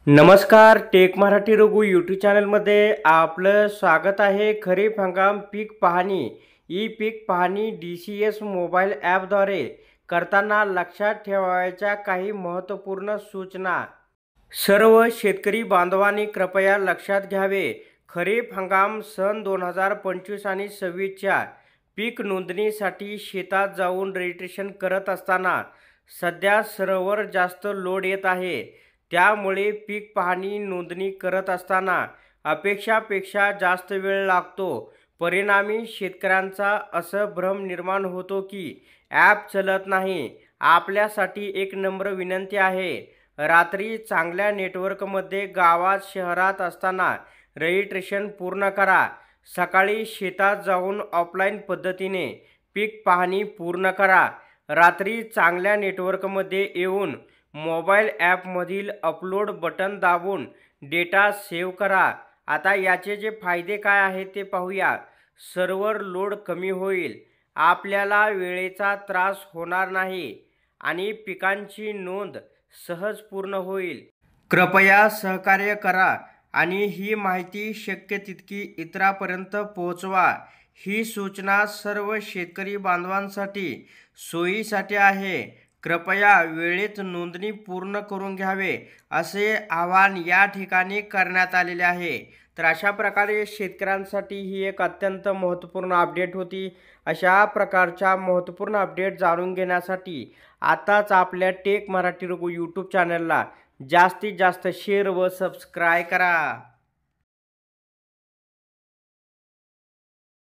नमस्कार, take Marathi Raghu YouTube चॅनलमध्ये आपलं स्वागत आहे। खरीप हंगाम पीक पाहणी ई पीक पाहणी DCS मोबाईल ॲपद्वारे करताना लक्षात ठेवायच्या काही महत्त्वपूर्ण सूचना सर्व शेतकरी बांधवांनी कृपया लक्षात घ्यावे। खरीप हंगाम सन 2025 आणि 26च्या पीक नोंदणीसाठी शेतात जाऊन रजिस्ट्रेशन करत असताना सध्या सर्व्हर जास्त लोड येत आहे। त्यामुळे पीक पाहणी नोंदणी करत असताना अपेक्षापेक्षा जास्त वेळ लागतो। परिणामी शेतकऱ्यांचा असा भ्रम निर्माण होतो की ॲप चलत नाही। आपल्यासाठी एक नम्र विनंती आहे, रात्री चांगल्या नेटवर्कमध्ये गावात शहरात असताना रजिस्ट्रेशन पूर्ण करा। सकाळी शेतात जाऊन ऑफलाईन पद्धतीने पीक पाहणी पूर्ण करा। रात्री चांगल्या नेटवर्कमध्ये येऊन मोबाईल ॲपमधील अपलोड बटन दाबून डेटा सेव्ह करा। आता याचे जे फायदे काय आहेत ते पाहूया। सर्व्हर लोड कमी होईल, आपल्याला वेळेचा त्रास होणार नाही आणि पिकांची नोंद सहज पूर्ण होईल। कृपया सहकार्य करा आणि ही माहिती शक्य तितकी इतरांपर्यंत पोहोचवा। ही सूचना सर्व शेतकरी बांधवांसाठी सोयीसाठी आहे। कृपया वेळेत नोंदणी पूर्ण करून घ्यावे असे आवाहन या ठिकाणी करण्यात आलेले आहे। तर अशा प्रकारे शेतकऱ्यांसाठी ही एक अत्यंत महत्त्वपूर्ण अपडेट होती। अशा प्रकारच्या महत्त्वपूर्ण अपडेट जाणून घेण्यासाठी आताच आपल्या टेक मराठी रघु यूट्यूब चॅनलला जास्तीत जास्त शेअर व सबस्क्राईब करा।